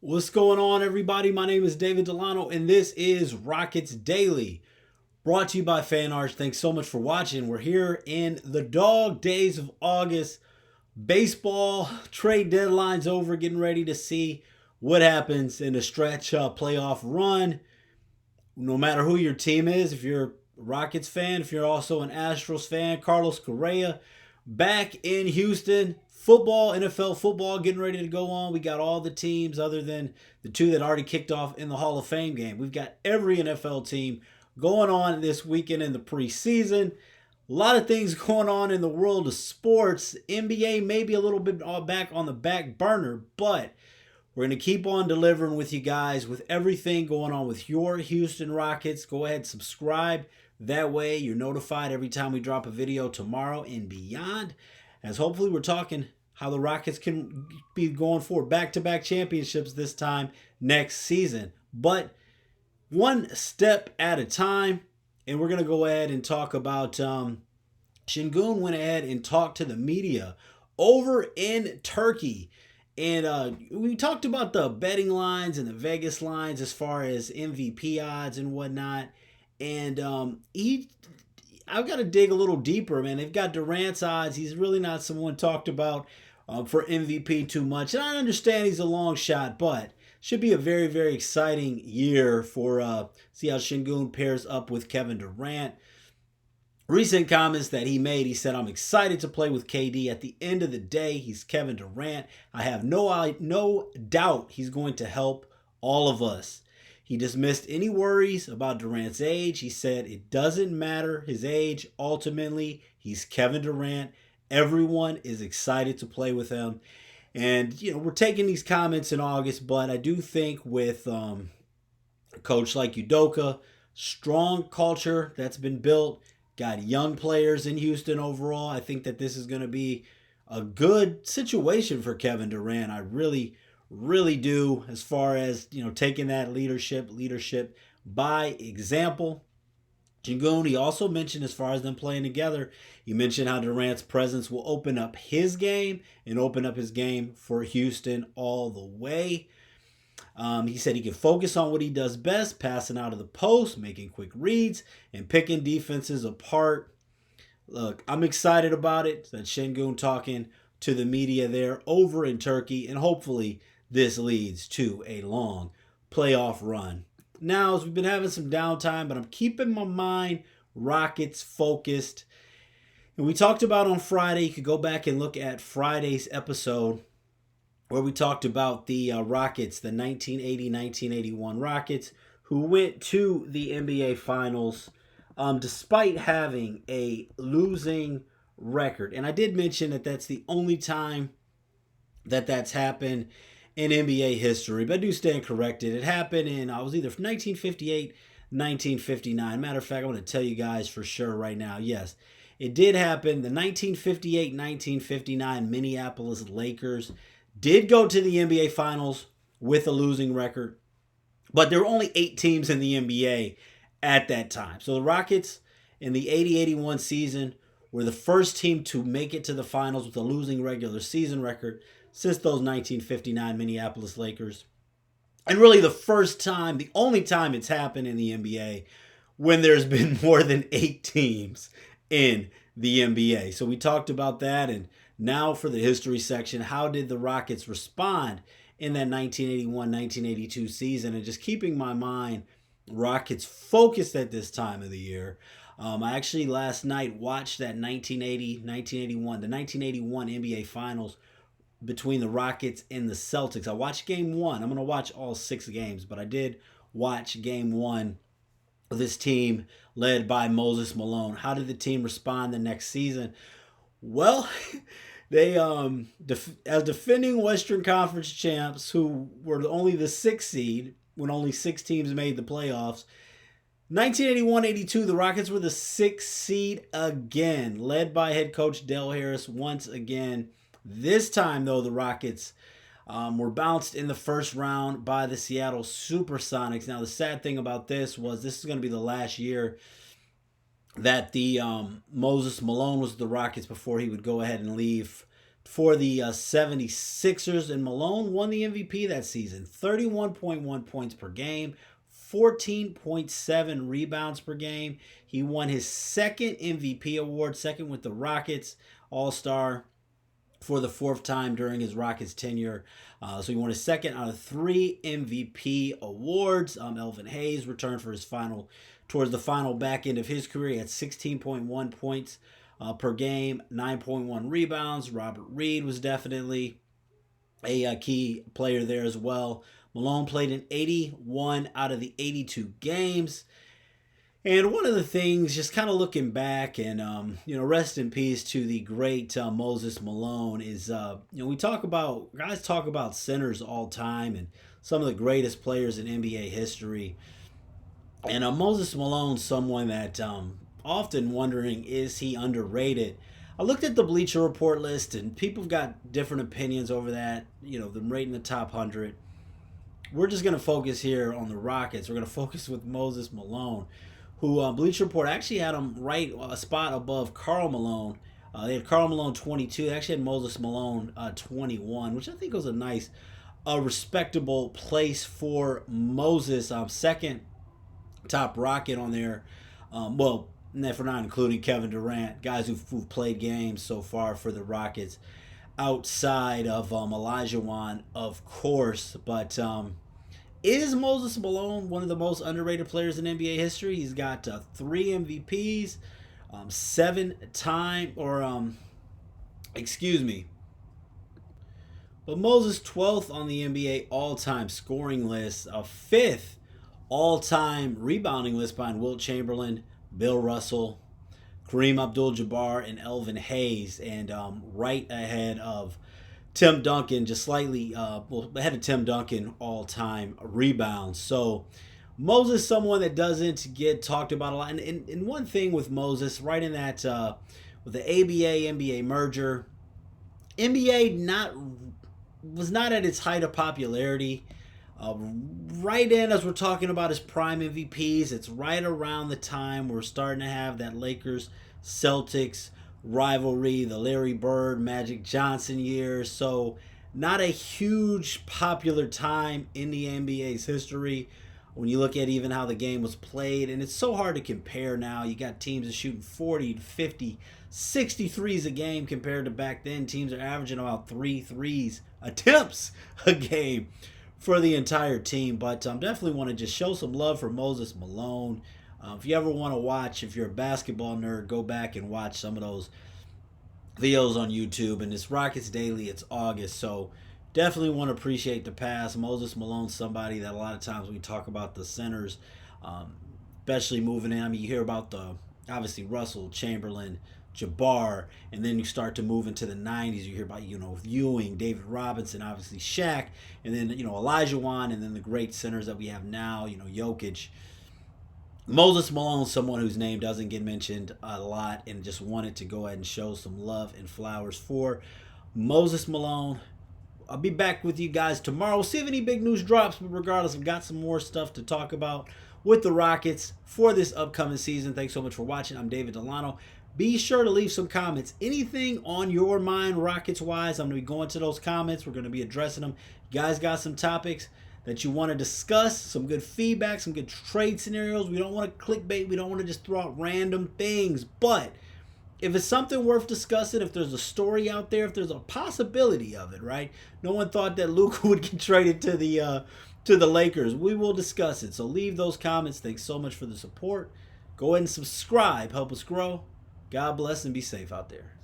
What's going on, everybody? My name is David Delano, and this is Rockets Daily, brought to you by Fan Arts. Thanks so much for watching. We're here in the dog days of August. Baseball trade deadline's over, getting ready to see what happens in the stretch playoff run. No matter who your team is, if you're a Rockets fan, if you're also an Astros fan, Carlos Correa back in Houston. Football, NFL football, getting ready to go on. We got all the teams other than the two that already kicked off in the Hall of Fame game. We've got every NFL team going on this weekend in the preseason. A lot of things going on in the world of sports. NBA maybe a little bit back on the back burner, but we're going to keep on delivering with you guys with everything going on with your Houston Rockets. Go ahead, subscribe. That way you're notified every time we drop a video tomorrow and beyond. As hopefully we're talking how the Rockets can be going for back-to-back championships this time next season. But one step at a time, and we're going to go ahead and talk about Şengün went ahead and talked to the media over in Turkey. And we talked about the betting lines and the Vegas lines as far as MVP odds and whatnot. And I've got to dig a little deeper, man. They've got Durant's odds. He's really not someone talked about for MVP too much. And I understand he's a long shot, but should be a very, very exciting year for see how Şengün pairs up with Kevin Durant. Recent comments that he made, he said, "I'm excited to play with KD. At the end of the day, he's Kevin Durant. I have no doubt he's going to help all of us." He dismissed any worries about Durant's age. He said it doesn't matter his age. Ultimately, he's Kevin Durant. Everyone is excited to play with him. And, we're taking these comments in August, but I do think with a coach like Udoka, strong culture that's been built, got young players in Houston overall. I think that this is going to be a good situation for Kevin Durant. I really, really do, as far as, taking that leadership by example. Şengün, he also mentioned, as far as them playing together, he mentioned how Durant's presence will open up his game and open up his game for Houston all the way. He said he can focus on what he does best, passing out of the post, making quick reads, and picking defenses apart. Look, I'm excited about it. That's Şengün talking to the media there over in Turkey, and hopefully this leads to a long playoff run. Now, as we've been having some downtime, but I'm keeping my mind Rockets focused. And we talked about on Friday, you could go back and look at Friday's episode where we talked about the Rockets, the 1980-1981 Rockets, who went to the NBA Finals despite having a losing record. And I did mention that that's the only time that that's happened in NBA history, but I do stand corrected. It happened in, I was either 1958, 1959. Matter of fact, I want to tell you guys for sure right now. Yes, it did happen. The 1958-1959 Minneapolis Lakers did go to the NBA Finals with a losing record, but there were only 8 teams in the NBA at that time. So the Rockets in the 80-81 season were the first team to make it to the finals with a losing regular season record since those 1959 Minneapolis Lakers. And really the first time, the only time it's happened in the NBA when there's been more than 8 teams in the NBA. So we talked about that, and now for the history section, how did the Rockets respond in that 1981-1982 season? And just keeping my mind Rockets focused at this time of the year. I actually last night watched that 1980-1981, the 1981 NBA Finals between the Rockets and the Celtics. I watched game 1. I'm going to watch all 6 games, but I did watch game 1 of this team led by Moses Malone. How did the team respond the next season? Well, they as defending Western Conference champs, who were only the 6th seed when only 6 teams made the playoffs. 1981-82, the Rockets were the 6th seed again, led by head coach Del Harris once again. This time, though, the Rockets were bounced in the first round by the Seattle Supersonics. Now, the sad thing about this was this is going to be the last year that the Moses Malone was the Rockets before he would go ahead and leave for the 76ers, and Malone won the MVP that season. 31.1 points per game, 14.7 rebounds per game. He won his second MVP award, second with the Rockets, All-Star, for the fourth time during his Rockets tenure. So he won his second out of 3 MVP awards. Elvin Hayes returned for his towards the final back end of his career. He had 16.1 points per game, 9.1 rebounds. Robert Reed was definitely a key player there as well. Malone played in 81 out of the 82 games. And one of the things, just kind of looking back, and rest in peace to the great Moses Malone, is we guys talk about centers all time and some of the greatest players in NBA history. And Moses Malone's someone that often wondering, is he underrated? I looked at the Bleacher Report list, and people have got different opinions over that. Them rating the top 100. We're just going to focus here on the Rockets. We're going to focus with Moses Malone, who Bleacher Report actually had him right a spot above Karl Malone. They had Karl Malone 22. They actually had Moses Malone 21, which I think was a nice, respectable place for Moses. Second top Rocket on there. For not including Kevin Durant, guys who've played games so far for the Rockets, outside of Olajuwon, of course. But is Moses Malone one of the most underrated players in NBA history? He's got 3 MVPs, 7-time, But Moses 12th on the NBA all-time scoring list, a 5th all-time rebounding list behind Wilt Chamberlain, Bill Russell, Kareem Abdul-Jabbar, and Elvin Hayes, and right ahead of Tim Duncan, just slightly ahead of Tim Duncan all-time rebounds. So Moses, someone that doesn't get talked about a lot. And one thing with Moses, right in that with the ABA-NBA merger, NBA was not at its height of popularity. Right in as we're talking about his prime MVPs, it's right around the time we're starting to have that Lakers-Celtics rivalry, the Larry Bird, Magic Johnson years. So not a huge popular time in the NBA's history when you look at even how the game was played. And it's so hard to compare now. You got teams that shooting 40 to 50, 60 threes a game compared to back then. Teams are averaging about 3 threes attempts a game for the entire team. But definitely want to just show some love for Moses Malone. If you ever want to watch, if you're a basketball nerd, go back and watch some of those videos on YouTube. And it's Rockets Daily. It's August, so definitely want to appreciate the past. Moses Malone's somebody that a lot of times when we talk about the centers, especially moving in, you hear about obviously Russell, Chamberlain, Jabbar, and then you start to move into the 90s. You hear about, Ewing, David Robinson, obviously Shaq, and then, Olajuwon, and then the great centers that we have now, Jokic. Moses Malone, someone whose name doesn't get mentioned a lot, and just wanted to go ahead and show some love and flowers for Moses Malone. I'll be back with you guys tomorrow. We'll see if any big news drops, but regardless, I've got some more stuff to talk about with the Rockets for this upcoming season. Thanks so much for watching. I'm David Delano. Be sure to leave some comments. Anything on your mind Rockets-wise, I'm going to be going to those comments. We're going to be addressing them. You guys got some topics that you want to discuss, some good feedback, some good trade scenarios. We don't want to clickbait. We don't want to just throw out random things. But if it's something worth discussing, if there's a story out there, if there's a possibility of it, right? No one thought that Luka would get traded to the Lakers. We will discuss it. So leave those comments. Thanks so much for the support. Go ahead and subscribe. Help us grow. God bless and be safe out there.